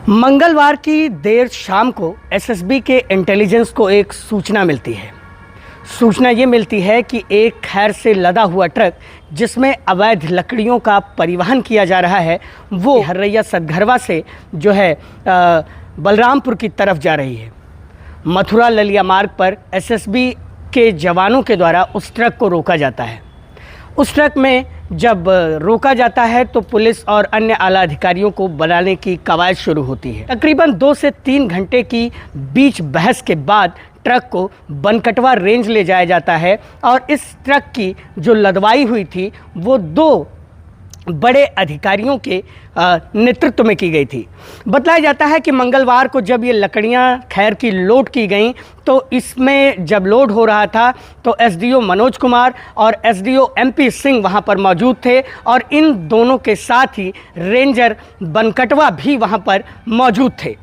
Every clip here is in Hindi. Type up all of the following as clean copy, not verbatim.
मंगलवार की देर शाम को एसएसबी के इंटेलिजेंस को एक सूचना मिलती है। सूचना ये मिलती है कि एक खैर से लदा हुआ ट्रक जिसमें अवैध लकड़ियों का परिवहन किया जा रहा है वो हर्रैया सतघरवा से जो है बलरामपुर की तरफ जा रही है। मथुरा ललिया मार्ग पर एसएसबी के जवानों के द्वारा उस ट्रक को रोका जाता है। उस ट्रक में जब रोका जाता है तो पुलिस और अन्य आला अधिकारियों को बनाने की कवायद शुरू होती है। तकरीबन 2 से 3 घंटे की बीच बहस के बाद ट्रक को बनकटवा रेंज ले जाया जाता है और इस ट्रक की जो लदवाई हुई थी वो 2 बड़े अधिकारियों के नेतृत्व में की गई थी। बताया जाता है कि मंगलवार को जब ये लकड़ियां खैर की लोड की गईं तो इसमें जब लोड हो रहा था तो एसडीओ मनोज कुमार और एसडीओ एमपी सिंह वहां पर मौजूद थे और इन दोनों के साथ ही रेंजर बनकटवा भी वहां पर मौजूद थे।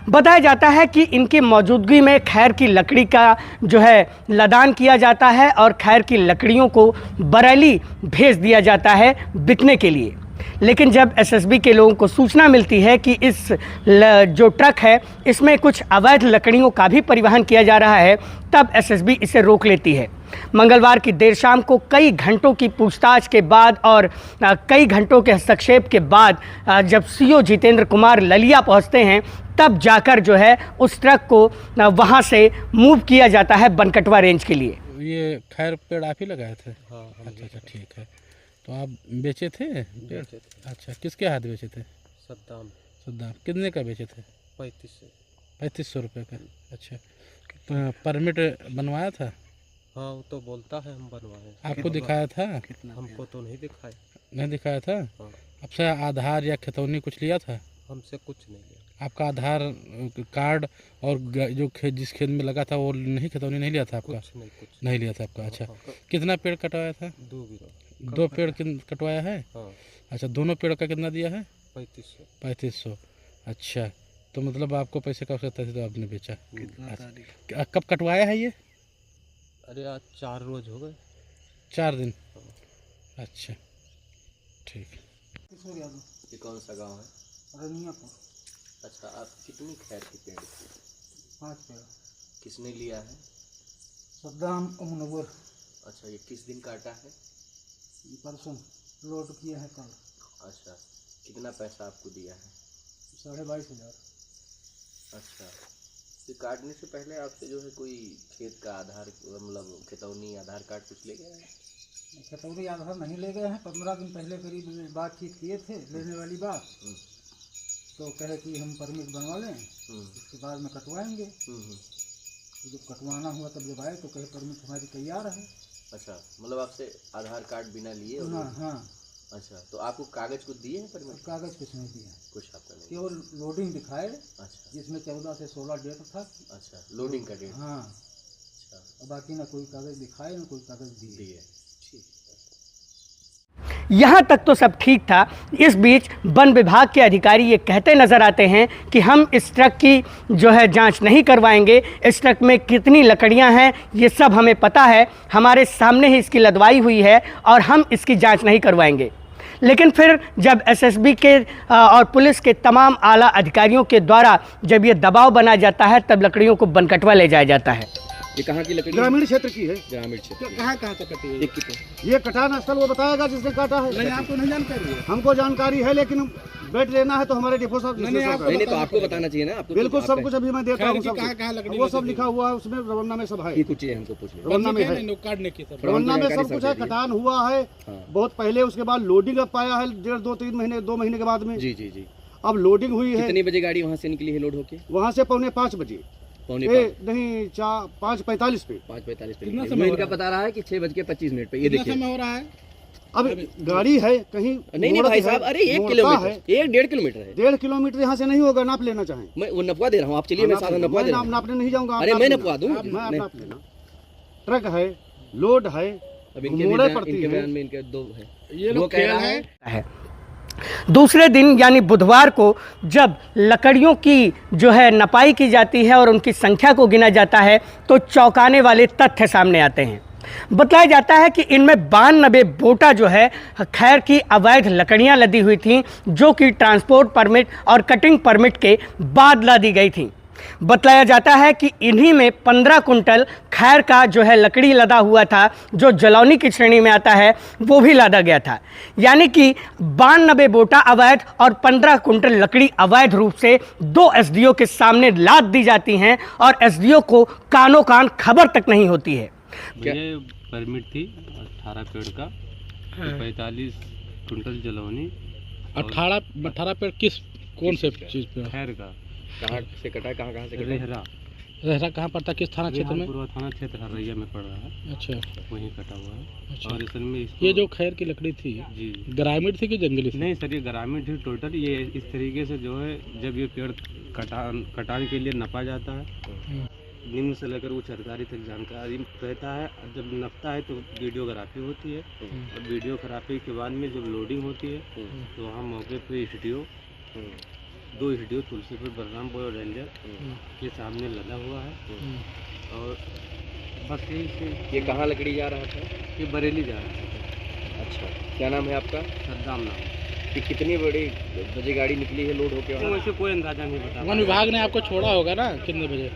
बताया जाता है कि इनकी मौजूदगी में खैर की लकड़ी का जो है लदान किया जाता है और खैर की लकड़ियों को बरेली भेज दिया जाता है बिकने के लिए। लेकिन जब एसएसबी के लोगों को सूचना मिलती है कि इस जो ट्रक है इसमें कुछ अवैध लकड़ियों का भी परिवहन किया जा रहा है तब एसएसबी इसे रोक लेती है। मंगलवार की देर शाम को कई घंटों की पूछताछ के बाद और कई घंटों के हस्तक्षेप के बाद जब सीओ जितेंद्र कुमार ललिया पहुंचते हैं तब जाकर जो है उस ट्रक को वहां से मूव किया जाता है बनकटवा रेंज के लिए। ये खैर पेड़ आप ही लगाए थे? हाँ, अच्छा ठीक है। तो आप बेचे थे पेड़? अच्छा, किसके हाथ बेचे थे? सद्दाम। कितने का बेचे थे? 3500 रुपये का। अच्छा, परमिट बनवाया था? हाँ, वो तो बोलता है हम बनवाए। आपको दिखाया था? हमको तो नहीं दिखाया। नहीं दिखाया था? हाँ। आपसे आधार या खतौनी कुछ लिया था? हमसे कुछ नहीं लिया। आपका आधार कार्ड और जो जिस खेत में लगा था वो नहीं, खतौनी नहीं लिया था आपका? कुछ नहीं लिया था आपका। अच्छा, कितना पेड़ कटवाया था? 2 पेड़ कटवाया है? हाँ। अच्छा, दोनों पेड़ का कितना दिया है? 3500। अच्छा, तो मतलब आपको पैसे का आवश्यकता थी तो आपने बेचा। अच्छा, कब कटवाया है ये? अरे आज 4 रोज हो गए। 4 दिन? अच्छा ठीक। ये कौन सा गांव है? रनियापुर। अच्छा, आप कितनी खैर की पेड़ थी? 5 पेड़। किसने लिया है? सद्दाम उमनवर। अच्छा, ये किस दिन काटा है? परसों लोड किया है कल। अच्छा, कितना पैसा आपको दिया है? 22,500। अच्छा, ये काटने से पहले आपसे जो है कोई खेत का आधार मतलब खतौनी आधार कार्ड कुछ ले गया है? खतौनी आधार नहीं ले गए हैं। 15 दिन पहले करीब बातचीत किए थे लेने वाली बात, तो कहे कि हम परमिट बनवा लें उसके बाद में कटवाएंगे। तो जब कटवाना हुआ तब जब आए तो कहे परमिट हमारी तैयार है। अच्छा, मतलब आपसे आधार कार्ड बिना लिए? हाँ। अच्छा, तो आपको कागज कुछ दिए हैं परमिट? कागज कुछ नहीं दिया, कुछ आपका नहीं, केवल लोडिंग दिखाए। अच्छा, जिसमें 14 से 16 डेट था। अच्छा, लोडिंग का डेट? हाँ। अच्छा, बाकी ना कोई कागज दिखाए ना कोई कागज दिए। ठीक। यहाँ तक तो सब ठीक था। इस बीच वन विभाग के अधिकारी ये कहते नजर आते हैं कि हम इस ट्रक की जो है जांच नहीं करवाएंगे। इस ट्रक में कितनी लकड़ियाँ हैं ये सब हमें पता है, हमारे सामने ही इसकी लदवाई हुई है और हम इसकी जांच नहीं करवाएंगे। लेकिन फिर जब एसएसबी के और पुलिस के तमाम आला अधिकारियों के द्वारा जब ये दबाव बनाया जाता है तब लकड़ियों को बनकटवा ले जाया जाता है। ये कहाँ की लकड़ी? ग्रामीण क्षेत्र की है। ग्रामीण क्षेत्र। कहाँ से कटी है? ये कटान स्थल वो बताएगा जिसने काटा है। नहीं, आपको नहीं जानकारी है? हमको जानकारी है, लेकिन बेड लेना है तो हमारे डिपो साहब। नहीं तो आपको बताना चाहिए ना। आपको बिल्कुल सब कुछ अभी मैं देता हूँ। वो सब लिखा हुआ है उसमें, रवन्ना में सब है। कुछ हमको पूछ लिया, रवन्ना में है, रवन्ना में सब कुछ है। कटान हुआ है बहुत पहले, उसके बाद लोडिंग अब पाया है 1.5 2 महीने के बाद में। जी। अब लोडिंग हुई है। कितनी बजे गाड़ी वहाँ से निकली है लोड होके? वहाँ से 4:45 बजे। 4:45 नहीं 5:45 पे। 5:45 पे। इनका पता रहा है कि 6:25 पे। ये देखिए हो रहा है। अब गाड़ी है कहीं नहीं भाई साहब, अरे 1 किलोमीटर, 1.5 किलोमीटर है। 1.5 किलोमीटर यहाँ से नहीं होगा। नाप लेना चाहें? मैं वो नपवा दे रहा हूँ। आप चलिए, मैं साथ नपवा दे रहा हूँ। नापने नहीं जाऊँगा। अरे मैं नपवा दूँ। मैं नाप लेना। ट्रक है, लोड है। अब इनके बयान में इनके 2 है। ये लोग कह रहा है। दूसरे दिन यानी बुधवार को जब लकड़ियों की जो है नपाई की जाती है और उनकी संख्या को गिना जाता है तो चौंकाने वाले तथ्य सामने आते हैं। बताया जाता है कि इनमें 92 बोटा जो है खैर की अवैध लकड़ियां लदी हुई थीं, जो कि ट्रांसपोर्ट परमिट और कटिंग परमिट के बाद लादी गई थीं। बताया जाता है कि इन्हीं में 15 कुंटल खैर का जो है लकड़ी लदा हुआ था, जो जलौनी की श्रेणी में आता है, वो भी लादा गया था। यानी कि 92 बोटा अवैध और 15 कुंटल लकड़ी अवैध रूप से 2 एसडीओ के सामने लाद दी जाती हैं और एसडीओ को कानों कान खबर तक नहीं होती है। ये परमिट थी 18 पेड़ का, 45 कुंटल जलौनी, 18 पेड़ किस कौन से चीज़ पे? खैर का। कहाँ से कटा है, कहाँ से कटा है? रेहरा रहरा कहाँ पड़ता है, किस थाना क्षेत्र में? पूर्व थाना क्षेत्र हरैया में पड़ रहा है, अच्छा, वहीं कटा हुआ है। अच्छा। और असल में ये जो खैर की लकड़ी थी, जी ग्रामीण थी कि जंगली थी? नहीं सर, ये ग्रामीण थी टोटल। ये इस तरीके से जो है जब ये पेड़ कटाने के लिए नपा जाता है, निम्न से लेकर उच्च अधिकारी तक जानकारी रहता है। जब नपता है तो वीडियोग्राफी होती है, और वीडियोग्राफी के बाद में जब लोडिंग होती है तो वहाँ मौके पे एसडीओ, 2 एसडीओ तुलसीपुर बलरामपुर और रेंजर के सामने लगा हुआ है। और बस यही से ये कहाँ लकड़ी जा रहा था? ये बरेली जा रहा है। अच्छा, क्या नाम है आपका? सद्दाम नाम। कि कितनी बड़ी बजे गाड़ी निकली है लोड होके तो वहाँ? वैसे कोई अंदाजा नहीं बता वन विभाग ने आपको छोड़ा होगा ना, कितने बजे?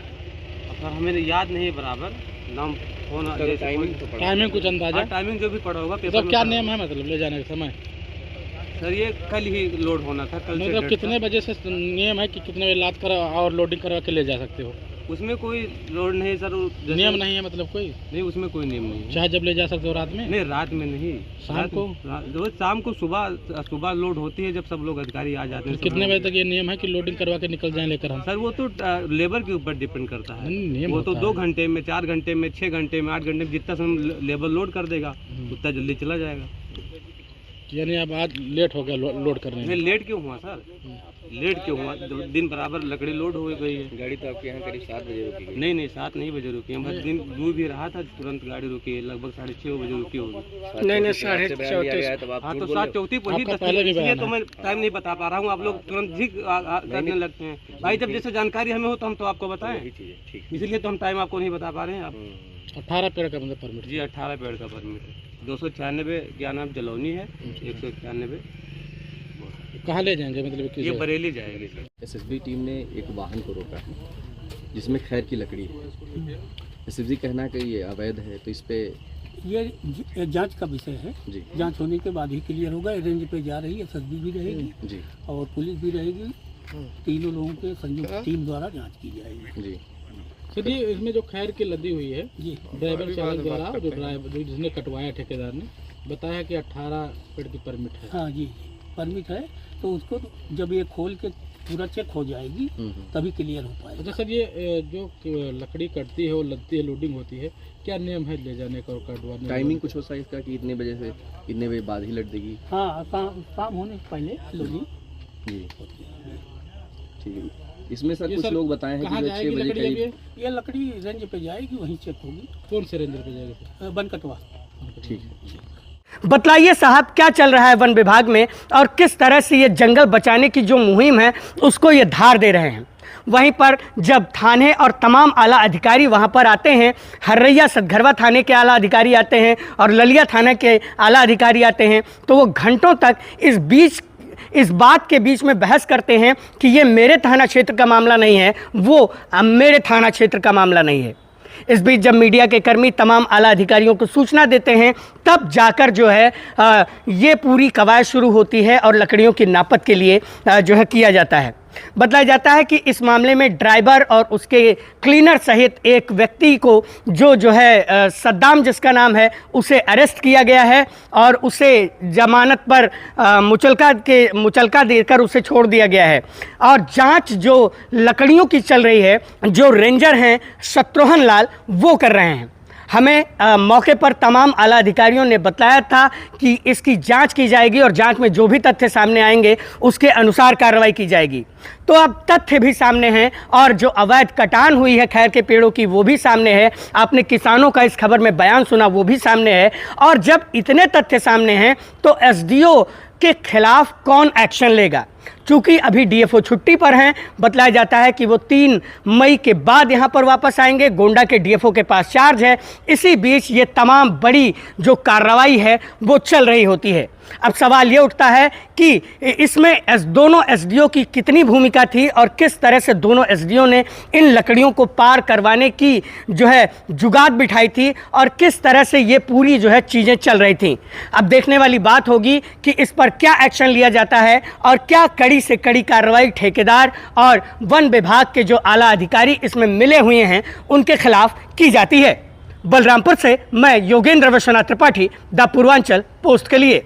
सर हमें याद नहीं है बराबर नाम फोन टाइमिंग तो पड़ा। टाइमिंग कुछ अंदाजा? टाइमिंग जो भी पड़ा होगा पेपर मतलब में क्या पड़ा नियम है, मतलब ले जाने का समय? होगा। सर ये कल ही लोड होना था, कल से मतलब डेट कितने बजे से नियम है कि कितने बजे लाद कर और लोडिंग करवा के ले जा सकते हो? था। उसमें कोई लोड नहीं सर, जैसे नियम नहीं है मतलब कोई? नहीं, उसमें कोई नियम नहीं है। चाहे जब ले जा सकते हो, रात में? नहीं, रात में नहीं, शाम को? शाम को सुबह लोड होती है, जब सब लोग अधिकारी आ जाते हैं। कितने बजे तक ये नियम है कि लोडिंग करवा के निकल जाएं लेकर हम? सर वो तो लेबर के ऊपर डिपेंड करता है। नियम वो तो होता 2 है। घंटे में, 4 घंटे में, 6 घंटे में, 8 घंटे में, जितना समय लेबर लोड कर देगा उतना जल्दी चला जाएगा। यानी अब आज लेट हो गया लोड करने नहीं, में? लेट क्यों हुआ सर? लेट क्यों हुआ? दिन बराबर लकड़ी लोड हो गई है। गाड़ी तो आपके यहाँ करीब 7 बजे रुकी गई। नहीं, 7 नहीं बजे रुकी है, बस दिन दूर भी रहा था, तुरंत गाड़ी रुकी है, लगभग 6:30 बजे रुकी होगी। नहीं, 34:30 तब आप हाँ, झूठ तो बोल रहे हो। 7:34 पर ही आपका 10 पहले भी इसलिए बयान तो है। मैं टाइम नहीं बता पा रहा हूँ। आप लोग तुरंत ही करने लगते हैं भाई। जब जैसे जानकारी हमें हो तो हम तो आपको बताएं, वही चीज़ है, ठीक। इसलिए तो हम टाइम आपको नहीं बता पा रहे हैं। आप 18 पेड़ का मतलब परमिट? जी 18 पेड़ का परमिट है। 296 क्या नाम जलौनी है, 191 कहाँ ले जाएंगे मतलब किस ये जगह? बरेली जाएगी सर। एसएसबी टीम ने एक वाहन को रोका है जिसमें खैर की लकड़ी है। एसएसबी कहना है कि ये अवैध है, तो इस पे ये जांच का विषय है। जी जांच होने के बाद ही क्लियर होगा। रेंज पे जा रही है, एसएसबी भी रहेगी जी और पुलिस भी रहेगी। तीनों लोगों के संयुक्त टीम द्वारा जांच की जाएगी। जी सर जी, इसमें जो खैर की लदी हुई है, जी, ड्राइवर चालक द्वारा, जो ड्राइवर जिसने कटवाया ठेकेदार ने बताया कि 18 पेड़ की परमिट है। हाँ जी, परमिट है। तो उसको जब ये खोल के पूरा चेक हो जाएगी तभी क्लियर हो पाएगा। अच्छा सर, ये जो लकड़ी कटती है और लदती है, लोडिंग होती है, क्या नियम है ले जाने का और कटवाने का? टाइमिंग कुछ हो सकता है इसका कि इतने बजे से इतने बजे बाद ही लट देगी? हाँ, काम होने से पहले लोडिंग जी ठीक है। इसमें सर ये कुछ सर लोग बताए हैं कहाँ कि जो 6 जाएगी बजे लकड़ी अब करीब? ये लकड़ी रेंज पे जाएगी, वहीं चेक होगी। कौन से रेंजर पे जाएगा? बनकटवा। ठीक है। बतलाइए साहब, क्या चल रहा है वन विभाग में और किस तरह से ये जंगल बचाने की जो मुहिम है उसको ये धार दे रहे हैं। वहीं पर जब थाने और तमाम आला अधिकारी वहां पर आते हैं, हर्रैया सतघरवा थाने के आला अधिकारी आते हैं और ललिया थाना के आला अधिकारी आते हैं, तो वो घंटों तक इस बात के बीच में बहस करते हैं कि ये मेरे थाना क्षेत्र का मामला नहीं है, वो मेरे थाना क्षेत्र का मामला नहीं है। इस बीच जब मीडिया के कर्मी तमाम आला अधिकारियों को सूचना देते हैं, तब जाकर जो है ये पूरी कवायद शुरू होती है और लकड़ियों की नापत के लिए जो है किया जाता है। बताया जाता है कि इस मामले में ड्राइवर और उसके क्लीनर सहित एक व्यक्ति को जो है सद्दाम जिसका नाम है, उसे अरेस्ट किया गया है और उसे जमानत पर मुचलका देकर उसे छोड़ दिया गया है। और जांच जो लकड़ियों की चल रही है, जो रेंजर हैं शत्रुघ्न लाल, वो कर रहे हैं। हमें मौके पर तमाम आला अधिकारियों ने बताया था कि इसकी जांच की जाएगी और जांच में जो भी तथ्य सामने आएंगे उसके अनुसार कार्रवाई की जाएगी। तो अब तथ्य भी सामने हैं और जो अवैध कटान हुई है खैर के पेड़ों की वो भी सामने है। आपने किसानों का इस खबर में बयान सुना वो भी सामने है। और जब इतने तथ्य सामने हैं तो एसडीओ के खिलाफ कौन एक्शन लेगा? चूंकि अभी डीएफओ छुट्टी पर हैं, बतलाया जाता है कि वो 3 मई के बाद यहां पर वापस आएंगे। गोंडा के डीएफओ के पास चार्ज है। इसी बीच ये तमाम बड़ी जो कार्रवाई है वो चल रही होती है। अब सवाल ये उठता है कि इसमें दोनों एसडीओ की कितनी भूमिका थी और किस तरह से दोनों एसडीओ ने इन लकड़ियों को पार करवाने की जो है जुगाड़ बिठाई थी और किस तरह से ये पूरी जो है चीज़ें चल रही थी। अब देखने वाली बात होगी कि इस पर क्या एक्शन लिया जाता है और क्या कड़ी से कड़ी कार्रवाई ठेकेदार और वन विभाग के जो आला अधिकारी इसमें मिले हुए हैं उनके खिलाफ की जाती है। बलरामपुर से मैं योगेंद्र विश्वनाथ त्रिपाठी, द पूर्वांचल पोस्ट के लिए।